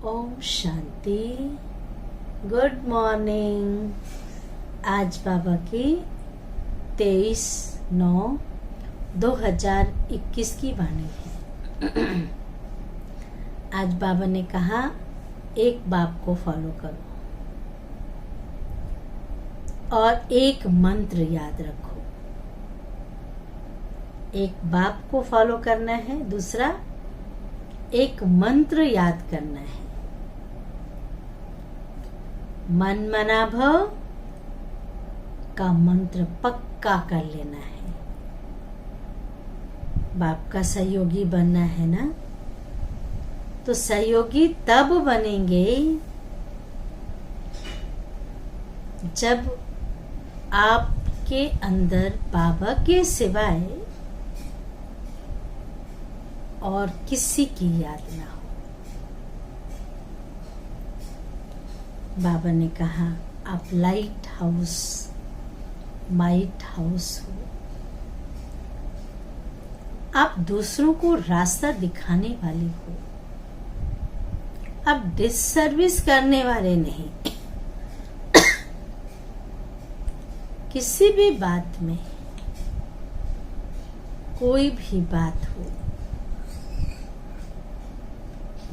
Om Shanti. Good morning. आज बाबा की 23/9/2021 की वाणी है। आज बाबा ने कहा एक बाप को फॉलो करो और एक मंत्र याद रखो। एक बाप को फॉलो करना है, दूसरा एक मंत्र याद करना है। मन मना भव का मंत्र पक्का कर लेना है। बाप का सहयोगी बनना है ना, तो सहयोगी तब बनेंगे जब आपके अंदर बाबा के सिवाय और किसी की याद ना हो। बाबा ने कहा आप लाइट हाउस माइट हाउस हो। आप दूसरों को रास्ता दिखाने वाले हो, आप डिससर्विस करने वाले नहीं। किसी भी बात में, कोई भी बात हो,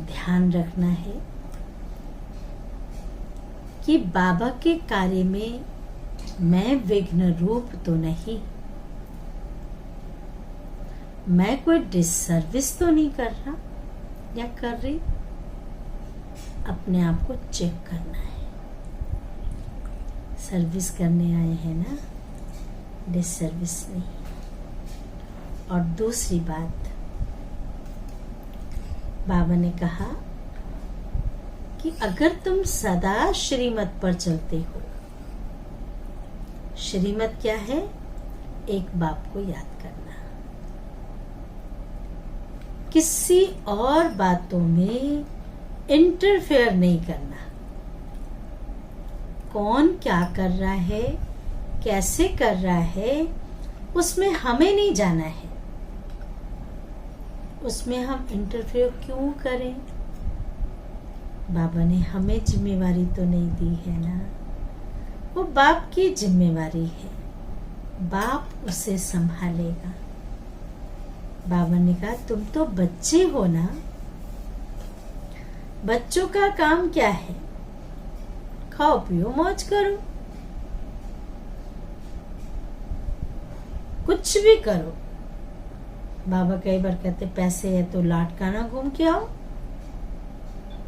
ध्यान रखना है कि बाबा के कार्य में मैं विघ्न रूप तो नहीं, मैं कोई डिससर्विस तो नहीं कर रहा या कर रही। अपने आप को चेक करना है। सर्विस करने आए हैं ना, डिससर्विस नहीं। और दूसरी बात, बाबा ने कहा कि अगर तुम सदा श्रीमत पर चलते हो, श्रीमत क्या है? एक बाप को याद करना, किसी और बातों में इंटरफेयर नहीं करना। कौन क्या कर रहा है, कैसे कर रहा है, उसमें हमें नहीं जाना है। उसमें हम इंटरफेयर क्यों करें? बाबा ने हमें जिम्मेवारी तो नहीं दी है ना, वो बाप की जिम्मेवारी है। बाप उसे संभालेगा। बाबा ने कहा तुम तो बच्चे हो ना, बच्चों का काम क्या है? खाओ पियो मौज करो, कुछ भी करो। बाबा कई बार कहते पैसे है तो लाटकाना घूम के आओ,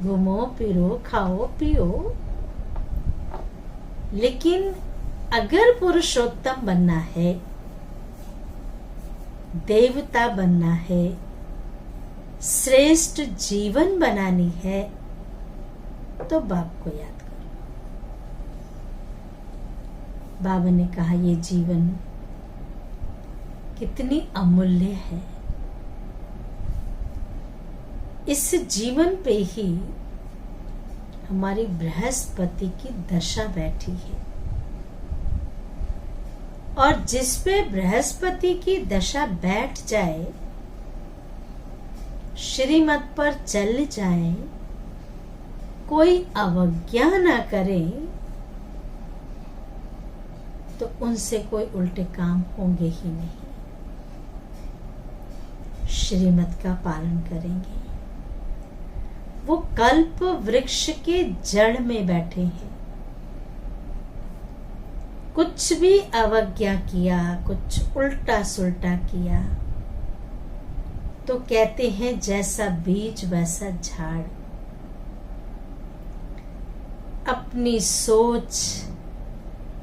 घूमो फिरो खाओ पियो। लेकिन अगर पुरुषोत्तम बनना है, देवता बनना है, श्रेष्ठ जीवन बनानी है, तो बाप को याद करो। बाबा ने कहा ये जीवन कितनी अमूल्य है। इस जीवन पे ही हमारी बृहस्पति की दशा बैठी है, और जिस पे बृहस्पति की दशा बैठ जाए, श्रीमत पर चल जाए, कोई अवज्ञा ना करे, तो उनसे कोई उल्टे काम होंगे ही नहीं। श्रीमत का पालन करेंगे। वो कल्प वृक्ष के जड़ में बैठे हैं। कुछ भी अवज्ञा किया, कुछ उल्टा सुल्टा किया, तो कहते हैं जैसा बीज वैसा झाड़। अपनी सोच,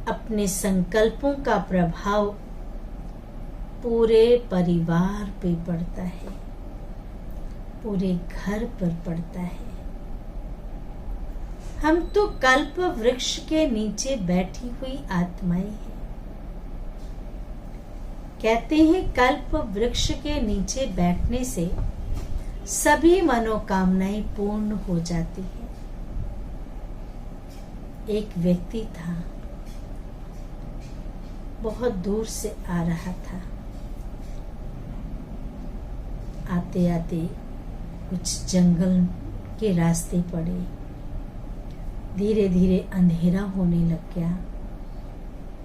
अपने संकल्पों का प्रभाव पूरे परिवार पे पड़ता है, पूरे घर पर पड़ता है। हम तो कल्प वृक्ष के नीचे बैठी हुई आत्माएं हैं। कहते हैं कल्प वृक्ष के नीचे बैठने से सभी मनोकामनाएं पूर्ण हो जाती हैं। एक व्यक्ति था, बहुत दूर से आ रहा था। आते आते कुछ जंगल के रास्ते पड़े। धीरे धीरे अंधेरा होने लग गया,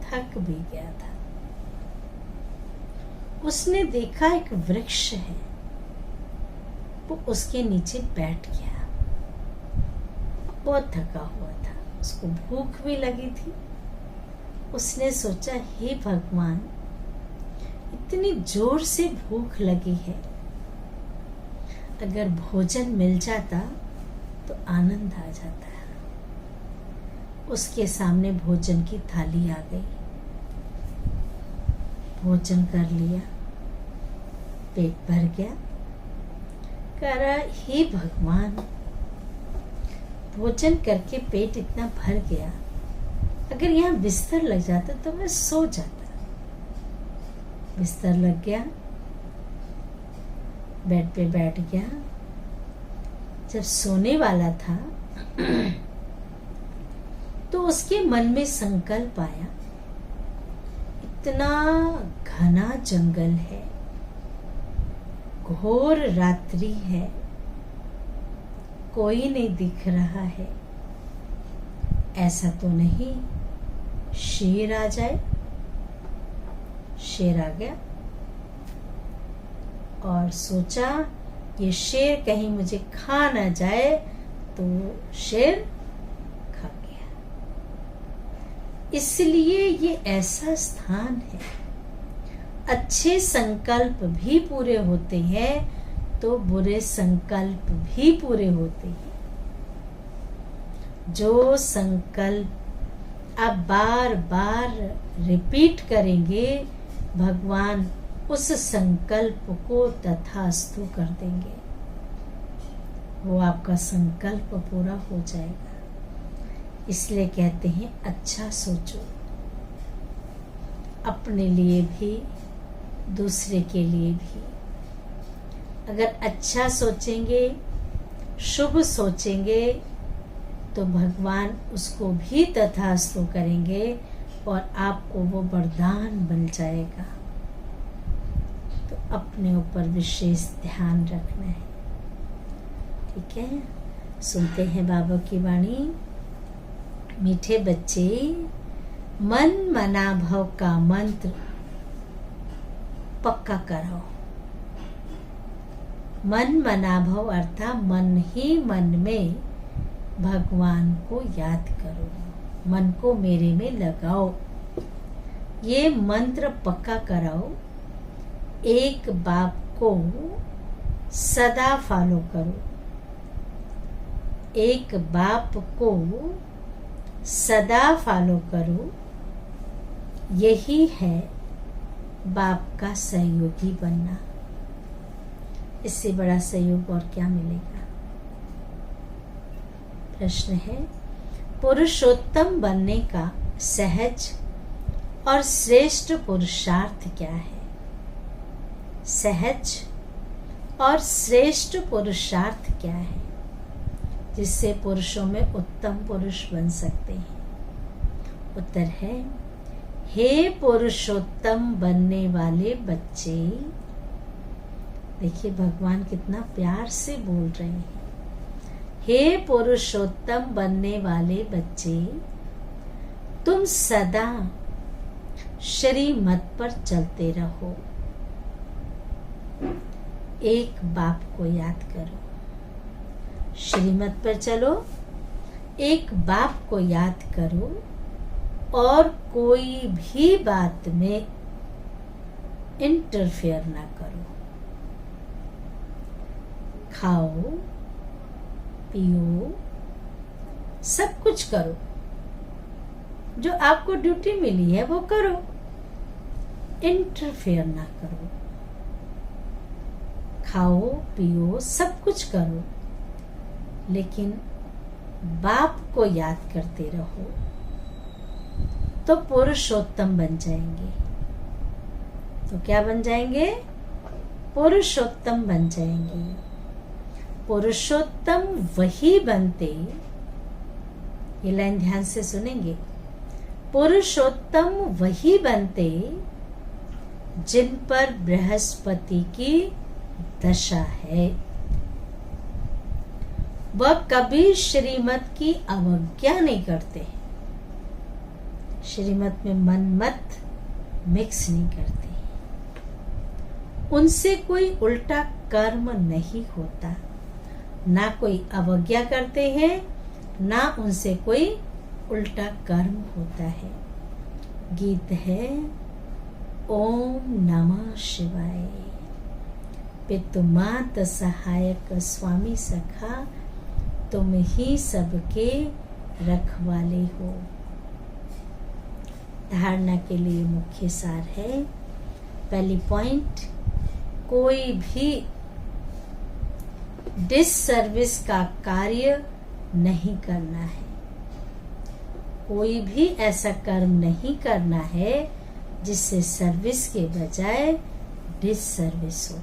थक भी गया था। उसने देखा एक वृक्ष है, वो उसके नीचे बैठ गया। बहुत थका हुआ था, उसको भूख भी लगी थी। उसने सोचा, हे भगवान, इतनी जोर से भूख लगी है, अगर भोजन मिल जाता तो आनंद आ जाता है। उसके सामने भोजन की थाली आ गई, भोजन कर लिया, पेट भर गया। कह रहा, हे भगवान, भोजन करके पेट इतना भर गया, अगर यहाँ बिस्तर लग जाता तो मैं सो जाता। बिस्तर लग गया, बेड पे बैठ गया। जब सोने वाला था तो उसके मन में संकल्प आया, इतना घना जंगल है, घोर रात्रि है, कोई नहीं दिख रहा है, ऐसा तो नहीं शेर आ जाए। शेर आ गया और सोचा, ये शेर कहीं मुझे खा ना जाए, तो शेर खा गया। इसलिए ये ऐसा स्थान है, अच्छे संकल्प भी पूरे होते हैं तो बुरे संकल्प भी पूरे होते हैं। जो संकल्प आप बार बार रिपीट करेंगे, भगवान उस संकल्प को तथास्तु कर देंगे। वो आपका संकल्प पूरा हो जाएगा। इसलिए कहते हैं, अच्छा सोचो, अपने लिए भी दूसरे के लिए भी। अगर अच्छा सोचेंगे, शुभ सोचेंगे, तो भगवान उसको भी तथास्तु करेंगे और आपको वो वरदान बन जाएगा। तो अपने ऊपर विशेष ध्यान रखना है। ठीक है, सुनते हैं बाबा की वाणी। मीठे बच्चे, मन मना भव का मंत्र पक्का करो। मन मना भव अर्थात मन ही मन में भगवान को याद करो, मन को मेरे में लगाओ। ये मंत्र पक्का कराओ। एक बाप को सदा फॉलो करो। एक बाप को सदा फॉलो करो। यही है बाप का सहयोगी बनना। इससे बड़ा सहयोग और क्या मिलेगा। प्रश्न है, पुरुषोत्तम बनने का सहज और श्रेष्ठ पुरुषार्थ क्या है? सहज और श्रेष्ठ पुरुषार्थ क्या है जिससे पुरुषों में उत्तम पुरुष बन सकते हैं? उत्तर है, हे पुरुषोत्तम बनने वाले बच्चे। देखिए भगवान कितना प्यार से बोल रहे हैं। हे पुरुषोत्तम बनने वाले बच्चे, तुम सदा श्रीमत पर चलते रहो। एक बाप को याद करो, श्रीमत पर चलो, एक बाप को याद करो और कोई भी बात में इंटरफेयर ना करो। खाओ पियो, सब कुछ करो, जो आपको ड्यूटी मिली है वो करो, इंटरफेयर ना करो। खाओ पियो, सब कुछ करो, लेकिन बाप को याद करते रहो, तो पुरुषोत्तम बन जाएंगे। तो क्या बन जाएंगे? पुरुषोत्तम बन जाएंगे। पुरुषोत्तम वही बनते, ये लाइन ध्यान से सुनेंगे, पुरुषोत्तम वही बनते जिन पर बृहस्पति की दशा है। वह कभी श्रीमत की अवज्ञा नहीं करते। श्रीमत में मन मत मिक्स नहीं करते। उनसे कोई उल्टा कर्म नहीं होता। ना कोई अवज्ञा करते हैं, ना उनसे कोई उल्टा कर्म होता है। गीत है ओम नमः शिवाय। पितु मात सहायक स्वामी सखा, तुम ही सबके रखवाले हो। धारणा के लिए मुख्य सार है। पहली पॉइंट, कोई भी डिससर्विस का कार्य नहीं करना है। कोई भी ऐसा कर्म नहीं करना है जिससे सर्विस के बजाय डिससर्विस हो।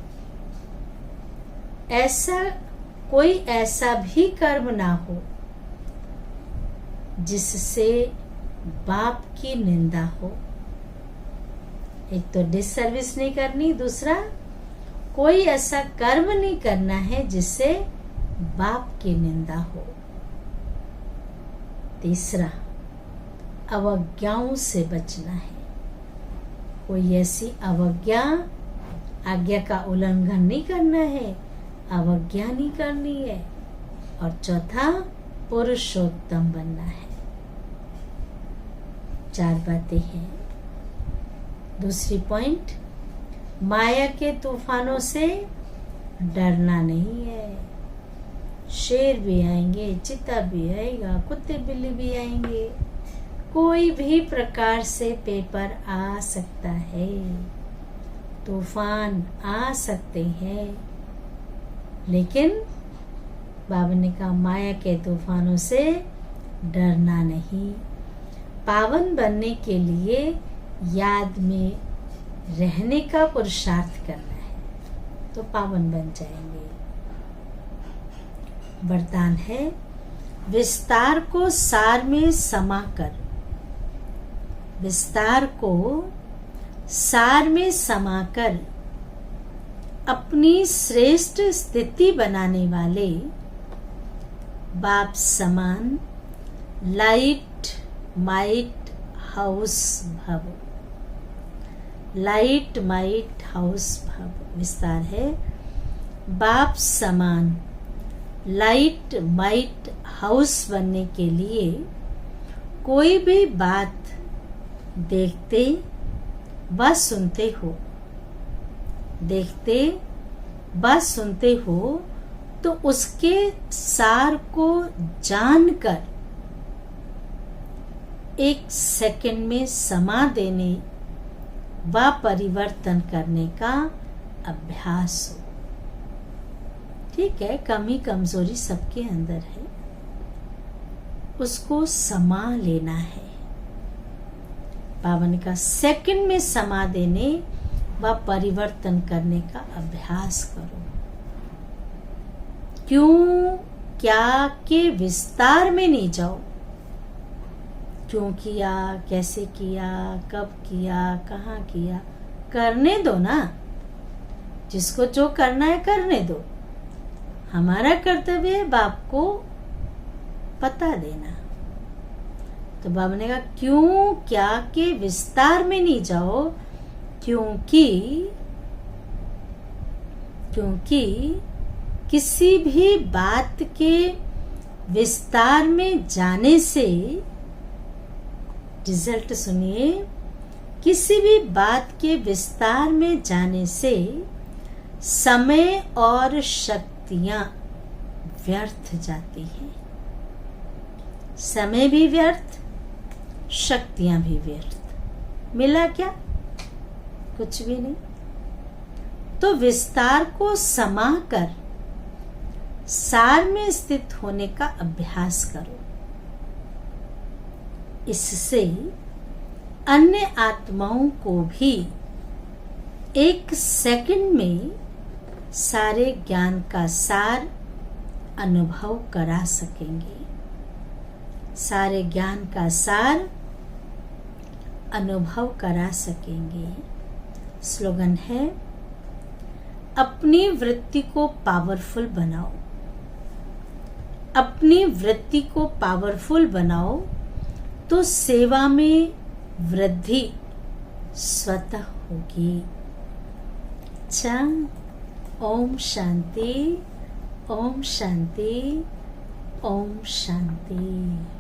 ऐसा भी कर्म ना हो जिससे बाप की निंदा हो। एक तो डिससर्विस नहीं करनी, दूसरा कोई ऐसा कर्म नहीं करना है जिससे बाप की निंदा हो। तीसरा, अवज्ञाओं से बचना है। कोई ऐसी आज्ञा का उल्लंघन नहीं करना है, अवज्ञा नहीं करनी है। और चौथा, पुरुषोत्तम बनना है। 4 बातें हैं। दूसरी पॉइंट, माया के तूफानों से डरना नहीं है। शेर भी आएंगे, चीता भी आएगा, कुत्ते बिल्ली भी आएंगे, कोई भी प्रकार से पेपर आ सकता है, तूफान आ सकते हैं। लेकिन बाबा ने कहा माया के तूफानों से डरना नहीं। पावन बनने के लिए याद में रहने का पुरुषार्थ करना है तो पावन बन जाएंगे। वरदान है, विस्तार को सार में समाकर। विस्तार को सार में समाकर अपनी श्रेष्ठ स्थिति बनाने वाले बाप समान लाइट माइट हाउस भव। लाइट माइट हाउस भव। विस्तार है, बाप समान लाइट माइट हाउस बनने के लिए कोई भी बात देखते व सुनते हो, देखते व सुनते हो तो उसके सार को जानकर 1 सेकंड में समा देने व परिवर्तन करने का अभ्यास हो। ठीक है, कमी कमजोरी सबके अंदर है, उसको समा लेना है। पावन का सेकंड में समा देने व परिवर्तन करने का अभ्यास करो। क्यों क्या के विस्तार में नहीं जाओ। क्यों किया, कैसे किया, कब किया, कहाँ किया, करने दो ना। जिसको जो करना है करने दो। हमारा कर्तव्य है बाप को पता देना। तो बाबा ने कहा क्यों क्या के विस्तार में नहीं जाओ, क्योंकि किसी भी बात के विस्तार में जाने से, रिजल्ट सुनिए, किसी भी बात के विस्तार में जाने से समय और शक्तियां व्यर्थ जाती हैं। समय भी व्यर्थ, शक्तियां भी व्यर्थ। मिला क्या? कुछ भी नहीं। तो विस्तार को समाकर सार में स्थित होने का अभ्यास करो। इससे अन्य आत्माओं को भी 1 सेकंड में सारे ज्ञान का सार अनुभव करा सकेंगे। सारे ज्ञान का सार अनुभव करा सकेंगे। स्लोगन है, अपनी वृत्ति को पावरफुल बनाओ। अपनी वृत्ति को पावरफुल बनाओ तो सेवा में वृद्धि स्वतः होगी। अच्छा, ओम शांति, ओम शांति, ओम शांति।